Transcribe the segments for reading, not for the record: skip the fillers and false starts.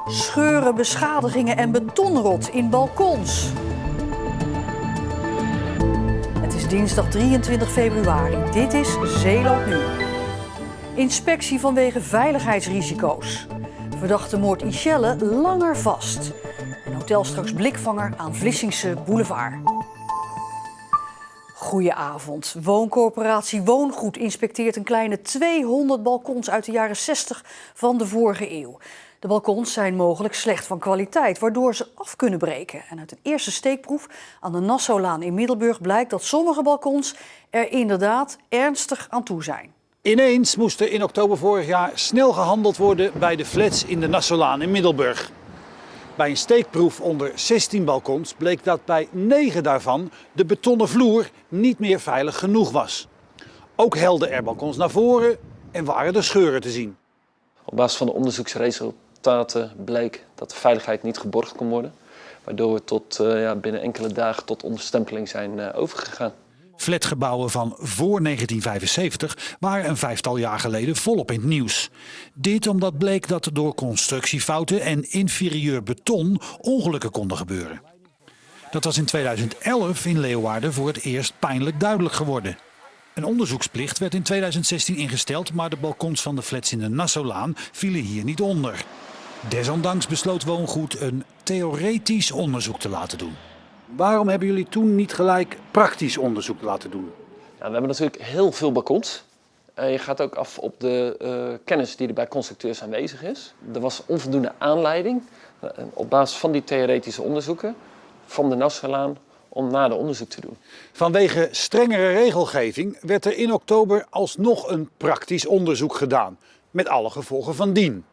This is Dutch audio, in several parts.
Scheuren, beschadigingen en betonrot in balkons. Het is dinsdag 23 februari. Dit is Zeeland Nu. Inspectie vanwege veiligheidsrisico's. Verdachte moord Ischelle langer vast. En hotel straks blikvanger aan Vlissingse Boulevard. Goedenavond. Wooncorporatie Woongoed inspecteert een kleine 200 balkons uit de jaren 60 van de vorige eeuw. De balkons zijn mogelijk slecht van kwaliteit, waardoor ze af kunnen breken. En uit een eerste steekproef aan de Nassaulaan in Middelburg blijkt dat sommige balkons er inderdaad ernstig aan toe zijn. Ineens moest er in oktober vorig jaar snel gehandeld worden bij de flats in de Nassaulaan in Middelburg. Bij een steekproef onder 16 balkons bleek dat bij 9 daarvan de betonnen vloer niet meer veilig genoeg was. Ook helden er balkons naar voren en waren er scheuren te zien. Op basis van de onderzoeksresultaten bleek dat de veiligheid niet geborgd kon worden. Waardoor we binnen enkele dagen tot onderstempeling zijn overgegaan. Flatgebouwen van voor 1975 waren een 5-tal jaar geleden volop in het nieuws. Dit omdat bleek dat door constructiefouten en inferieur beton ongelukken konden gebeuren. Dat was in 2011 in Leeuwarden voor het eerst pijnlijk duidelijk geworden. Een onderzoeksplicht werd in 2016 ingesteld, maar de balkons van de flats in de Nassaulaan vielen hier niet onder. Desondanks besloot Woongoed een theoretisch onderzoek te laten doen. Waarom hebben jullie toen niet gelijk praktisch onderzoek laten doen? Ja, we hebben natuurlijk heel veel balkons. Je gaat ook af op de kennis die er bij constructeurs aanwezig is. Er was onvoldoende aanleiding op basis van die theoretische onderzoeken van de Nassaulaan om nader onderzoek te doen. Vanwege strengere regelgeving werd er in oktober alsnog een praktisch onderzoek gedaan, met alle gevolgen van dien.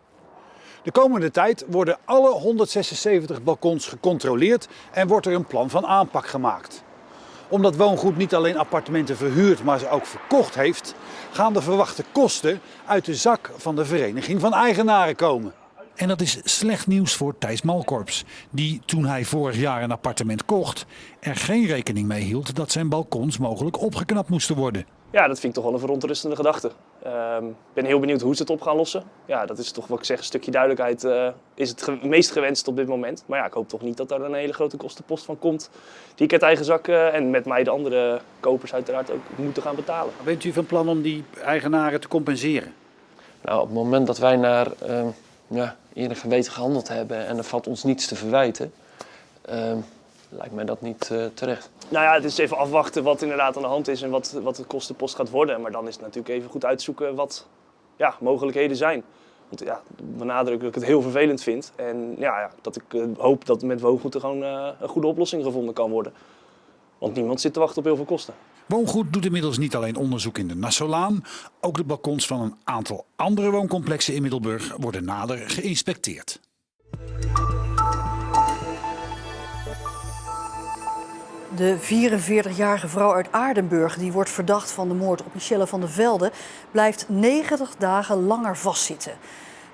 De komende tijd worden alle 176 balkons gecontroleerd en wordt er een plan van aanpak gemaakt. Omdat Woongoed niet alleen appartementen verhuurt, maar ze ook verkocht heeft, gaan de verwachte kosten uit de zak van de Vereniging van Eigenaren komen. En dat is slecht nieuws voor Thijs Malkorps, die toen hij vorig jaar een appartement kocht, er geen rekening mee hield dat zijn balkons mogelijk opgeknapt moesten worden. Ja, dat vind ik toch wel een verontrustende gedachte. Ik ben heel benieuwd hoe ze het op gaan lossen. Ja, dat is toch wat ik zeg, een stukje duidelijkheid is het meest gewenst op dit moment. Maar ja, ik hoop toch niet dat daar een hele grote kostenpost van komt die ik uit eigen zak en met mij de andere kopers uiteraard ook moeten gaan betalen. Bent u van plan om die eigenaren te compenseren? Nou, op het moment dat wij naar eerder geweten gehandeld hebben en er valt ons niets te verwijten, lijkt mij dat niet terecht. Nou ja, het is even afwachten wat inderdaad aan de hand is en wat de kostenpost gaat worden. Maar dan is het natuurlijk even goed uitzoeken wat mogelijkheden zijn. Want ja, benadruk dat ik het heel vervelend vind. En dat ik hoop dat met Woongoed er gewoon een goede oplossing gevonden kan worden. Want niemand zit te wachten op heel veel kosten. Woongoed doet inmiddels niet alleen onderzoek in de Nassaulaan. Ook de balkons van een aantal andere wooncomplexen in Middelburg worden nader geïnspecteerd. De 44-jarige vrouw uit Aardenburg, die wordt verdacht van de moord op Ischelle van der Velde, blijft 90 dagen langer vastzitten.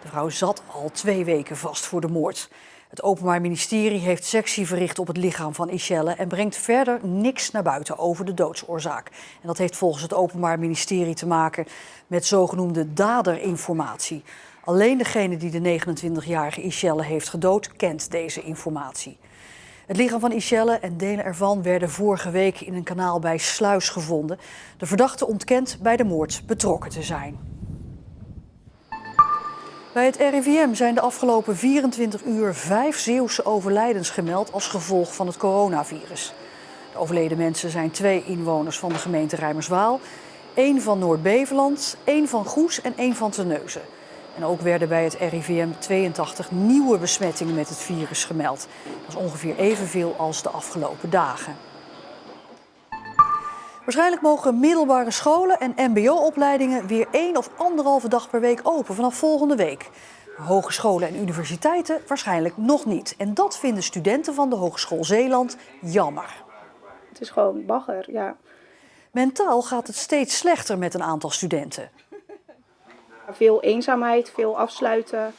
De vrouw zat al 2 weken vast voor de moord. Het Openbaar Ministerie heeft sectie verricht op het lichaam van Ischelle en brengt verder niks naar buiten over de doodsoorzaak. En dat heeft volgens het Openbaar Ministerie te maken met zogenoemde daderinformatie. Alleen degene die de 29-jarige Ischelle heeft gedood, kent deze informatie. Het lichaam van Ischelle en delen ervan werden vorige week in een kanaal bij Sluis gevonden. De verdachte ontkent bij de moord betrokken te zijn. Bij het RIVM zijn de afgelopen 24 uur 5 Zeeuwse overlijdens gemeld als gevolg van het coronavirus. De overleden mensen zijn 2 inwoners van de gemeente Reimerswaal, 1 van Noord-Beveland, 1 van Goes en 1 van Terneuzen. En ook werden bij het RIVM 82 nieuwe besmettingen met het virus gemeld. Dat is ongeveer evenveel als de afgelopen dagen. Waarschijnlijk mogen middelbare scholen en mbo-opleidingen weer 1 of 1,5 dag per week open vanaf volgende week. Hogescholen en universiteiten waarschijnlijk nog niet. En dat vinden studenten van de Hogeschool Zeeland jammer. Het is gewoon bagger, ja. Mentaal gaat het steeds slechter met een aantal studenten. Veel eenzaamheid, veel afsluiten.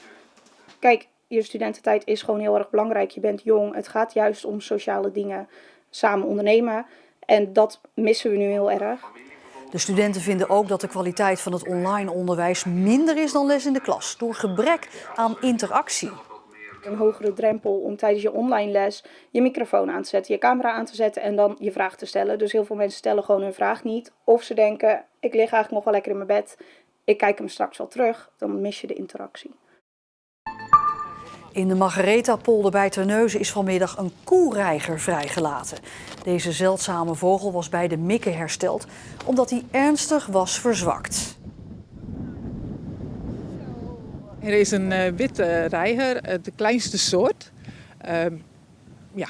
Kijk, je studententijd is gewoon heel erg belangrijk. Je bent jong, het gaat juist om sociale dingen, samen ondernemen. En dat missen we nu heel erg. De studenten vinden ook dat de kwaliteit van het online onderwijs minder is dan les in de klas, door gebrek aan interactie. Een hogere drempel om tijdens je online les je microfoon aan te zetten, je camera aan te zetten en dan je vraag te stellen. Dus heel veel mensen stellen gewoon hun vraag niet. Of ze denken, ik lig eigenlijk nog wel lekker in mijn bed, ik kijk hem straks wel terug. Dan mis je de interactie. In de Margaretha-polder bij Terneuzen is vanmiddag een koereiger vrijgelaten. Deze zeldzame vogel was bij de mikken hersteld omdat hij ernstig was verzwakt. Er is een witte reiger, de kleinste soort.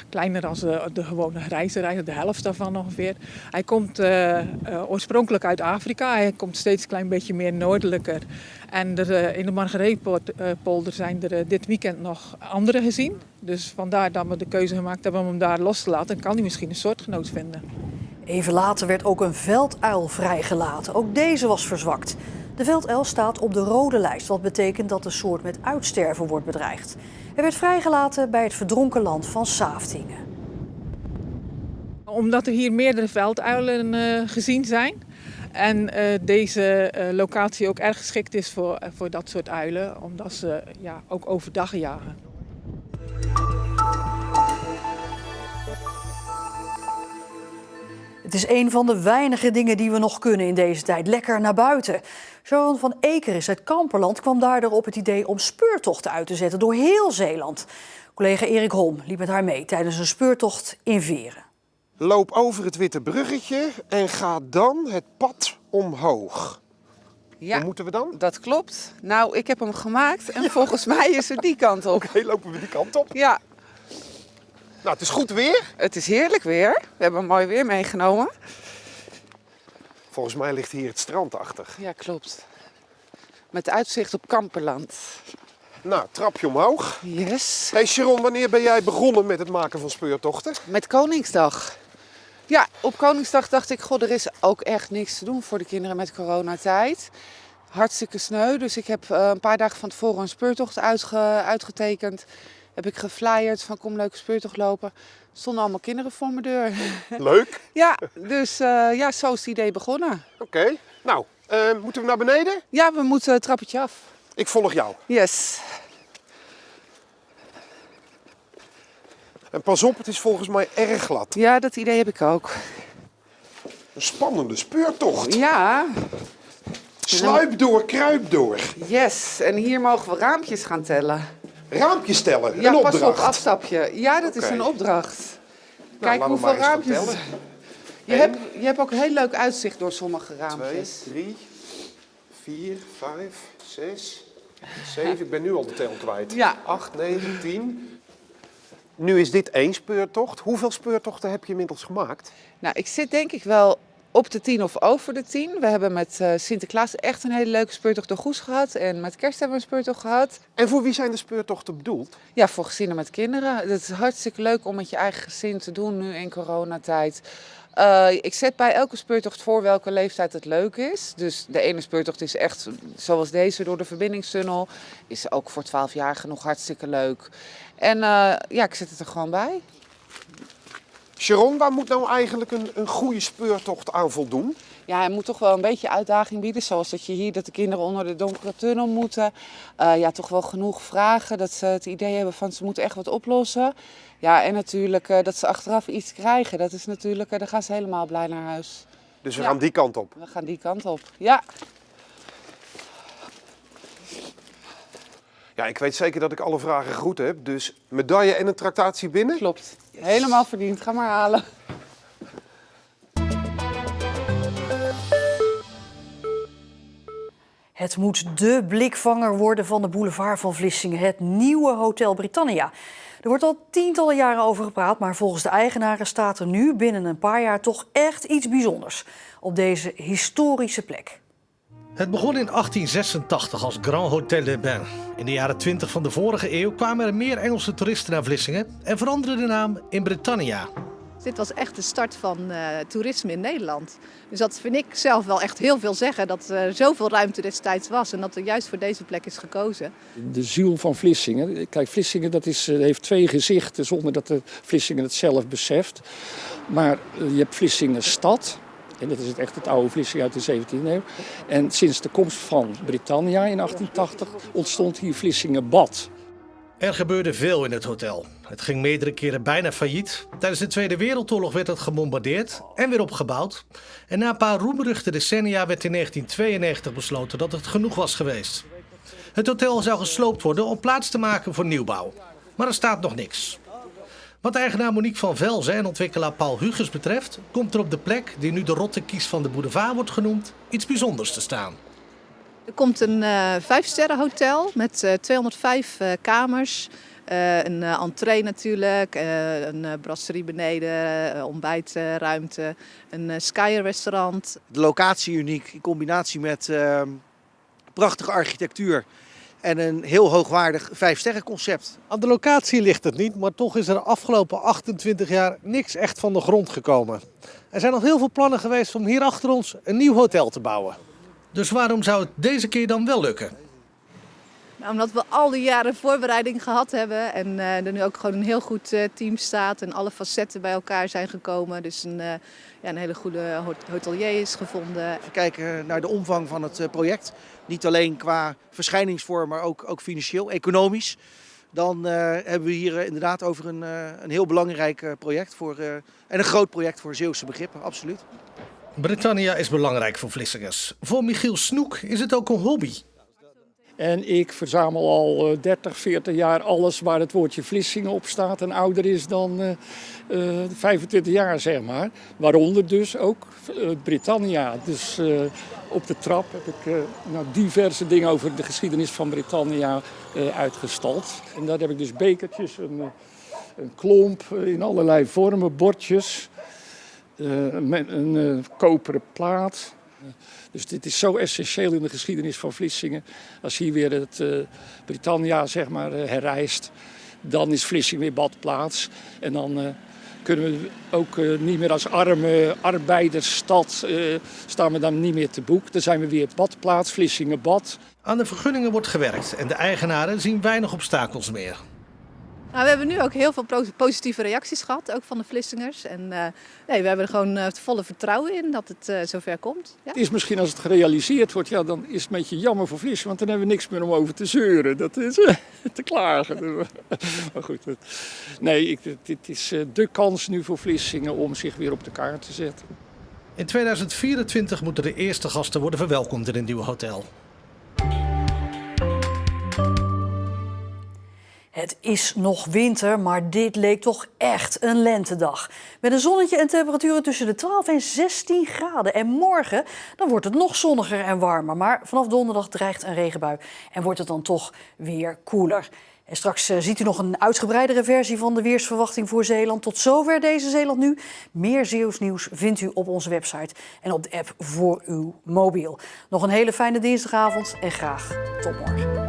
Kleiner dan de gewone grijze reiger, de helft daarvan ongeveer. Hij komt oorspronkelijk uit Afrika. Hij komt steeds een klein beetje meer noordelijker. En in de Margaretha-polder zijn er dit weekend nog andere gezien. Dus vandaar dat we de keuze gemaakt hebben om hem daar los te laten. Dan kan hij misschien een soortgenoot vinden. Even later werd ook een velduil vrijgelaten. Ook deze was verzwakt. De velduil staat op de rode lijst, wat betekent dat de soort met uitsterven wordt bedreigd. Hij werd vrijgelaten bij het verdronken land van Saaftingen. Omdat er hier meerdere velduilen gezien zijn. En deze locatie ook erg geschikt is voor dat soort uilen. Omdat ze ook overdag jagen. Het is een van de weinige dingen die we nog kunnen in deze tijd. Lekker naar buiten. Sharon van Ekeris uit Kamperland kwam daardoor op het idee om speurtochten uit te zetten door heel Zeeland. Collega Erik Holm liep met haar mee tijdens een speurtocht in Veren. Loop over het witte bruggetje en ga dan het pad omhoog. Ja, Hoe moeten we dan? dat klopt. Nou, ik heb hem gemaakt en volgens mij is het die kant op. Oké, lopen we die kant op. Ja, Nou, het is goed weer. het is heerlijk weer. We hebben mooi weer meegenomen. Volgens mij ligt hier het strand achter. Ja, klopt. Met uitzicht op Kamperland. Nou, trapje omhoog. Yes. Hey Sharon, wanneer ben jij begonnen met het maken van speurtochten? Met Koningsdag. Ja, op Koningsdag dacht ik, god, er is ook echt niks te doen voor de kinderen met coronatijd. Hartstikke sneu, dus ik heb een paar dagen van tevoren een speurtocht uitgetekend. Heb ik geflyerd van kom leuke speurtocht lopen. Er stonden allemaal kinderen voor mijn deur. Leuk. Ja, dus zo is het idee begonnen. Oké. Nou, moeten we naar beneden? Ja, we moeten het trappetje af. Ik volg jou. Yes. En pas op, het is volgens mij erg glad. Ja, dat idee heb ik ook. Een spannende speurtocht. Ja, Sluip door, kruip door. yes. En hier mogen we raampjes gaan tellen. Raampjes stellen, Ja, een pas opdracht. op, afstapje. Ja, dat is Oké. een opdracht. Nou, Kijk laten we hoeveel maar eens gaan raampjes. tellen. Je hebt ook een heel leuk uitzicht door sommige 2, raampjes. 3, 4, 5, 6, 7. Ik ben nu al de tel kwijt. Ja. 8, 9, 10. Nu is dit 1 speurtocht. Hoeveel speurtochten heb je inmiddels gemaakt? Nou, ik zit denk ik wel op de 10 of over de 10. We hebben met Sinterklaas echt een hele leuke speurtocht door Goes gehad. En met Kerst hebben we een speurtocht gehad. En voor wie zijn de speurtochten bedoeld? Ja, voor gezinnen met kinderen. Het is hartstikke leuk om met je eigen gezin te doen nu in coronatijd. Ik zet bij elke speurtocht voor welke leeftijd het leuk is. Dus de ene speurtocht is echt zoals deze door de verbindingstunnel. Is ook voor 12-jarigen nog hartstikke leuk. En ik zet het er gewoon bij. Sharon, waar moet nou eigenlijk een goede speurtocht aan voldoen? Ja, hij moet toch wel een beetje uitdaging bieden. Zoals dat je hier, dat de kinderen onder de donkere tunnel moeten. Toch wel genoeg vragen. Dat ze het idee hebben van ze moeten echt wat oplossen. Ja, en natuurlijk dat ze achteraf iets krijgen. Dat is natuurlijk, daar gaan ze helemaal blij naar huis. Dus we Ja. gaan die kant op. We gaan die kant op. Ja. Ja, ik weet zeker dat ik alle vragen goed heb. Dus medaille en een tractatie binnen? Klopt. Helemaal verdiend. Ga maar halen. Het moet dé blikvanger worden van de boulevard van Vlissingen, het nieuwe Hotel Britannia. Er wordt al tientallen jaren over gepraat, maar volgens de eigenaren staat er nu binnen een paar jaar toch echt iets bijzonders op deze historische plek. Het begon in 1886 als Grand Hotel des Bains. In de jaren 20 van de vorige eeuw kwamen er meer Engelse toeristen naar Vlissingen en veranderde de naam in Britannia. Dit was echt de start van toerisme in Nederland. Dus dat vind ik zelf wel echt heel veel zeggen, dat er zoveel ruimte destijds was en dat er juist voor deze plek is gekozen. De ziel van Vlissingen. Kijk, Vlissingen heeft 2 gezichten zonder dat de Vlissingen het zelf beseft. Maar je hebt Vlissingen stad En dat is het oude Vlissingen uit de 17e eeuw. En sinds de komst van Britannia in 1880 ontstond hier Vlissingenbad. Er gebeurde veel in het hotel. Het ging meerdere keren bijna failliet. Tijdens de Tweede Wereldoorlog werd het gebombardeerd en weer opgebouwd. En na een paar roemruchte decennia werd in 1992 besloten dat het genoeg was geweest. Het hotel zou gesloopt worden om plaats te maken voor nieuwbouw. Maar er staat nog niks. Wat eigenaar Monique van Velzen en ontwikkelaar Paul Huges betreft, komt er op de plek die nu de Rottekies van de boulevard wordt genoemd, iets bijzonders te staan. Er komt een 5-sterrenhotel met 205 kamers. Een entree natuurlijk, een brasserie beneden, ontbijtruimte, een Sky-restaurant. De locatie uniek in combinatie met prachtige architectuur en een heel hoogwaardig 5-sterrenconcept. Aan de locatie ligt het niet, maar toch is er de afgelopen 28 jaar niks echt van de grond gekomen. Er zijn nog heel veel plannen geweest om hier achter ons een nieuw hotel te bouwen. Dus waarom zou het deze keer dan wel lukken? Nou, omdat we al die jaren voorbereiding gehad hebben en er nu ook gewoon een heel goed team staat en alle facetten bij elkaar zijn gekomen. Dus een hele goede hotelier is gevonden. We kijken naar de omvang van het project. Niet alleen qua verschijningsvorm, maar ook financieel, economisch. Dan hebben we hier inderdaad over een heel belangrijk project en een groot project voor Zeeuwse begrippen, absoluut. Britannia is belangrijk voor Vlissingers. Voor Michiel Snoek is het ook een hobby. En ik verzamel al 30, 40 jaar alles waar het woordje Vlissingen op staat en ouder is dan 25 jaar, zeg maar. Waaronder dus ook Britannia. Dus op de trap heb ik diverse dingen over de geschiedenis van Britannia uitgestald. En daar heb ik dus bekertjes, een klomp in allerlei vormen, bordjes, met een koperen plaat. Dus dit is zo essentieel in de geschiedenis van Vlissingen. Als hier weer het Britannia zeg maar, herrijst, dan is Vlissingen weer badplaats. En dan kunnen we ook niet meer als arme arbeidersstad, staan we dan niet meer te boek. Dan zijn we weer badplaats, Vlissingenbad. Aan de vergunningen wordt gewerkt en de eigenaren zien weinig obstakels meer. Nou, we hebben nu ook heel veel positieve reacties gehad, ook van de Vlissingers. En we hebben er gewoon het volle vertrouwen in dat het zover komt. Ja. Het is misschien als het gerealiseerd wordt, ja, dan is het een beetje jammer voor Vlissingen, want dan hebben we niks meer om over te zeuren. Dat is te klagen. Maar goed, dit is de kans nu voor Vlissingen om zich weer op de kaart te zetten. In 2024 moeten de eerste gasten worden verwelkomd in een nieuw hotel. Het is nog winter, maar dit leek toch echt een lentedag. Met een zonnetje en temperaturen tussen de 12 en 16 graden. En morgen dan wordt het nog zonniger en warmer. Maar vanaf donderdag dreigt een regenbui en wordt het dan toch weer koeler. En straks ziet u nog een uitgebreidere versie van de weersverwachting voor Zeeland. Tot zover deze Zeeland Nu. Meer Zeeuws nieuws vindt u op onze website en op de app voor uw mobiel. Nog een hele fijne dinsdagavond en graag tot morgen.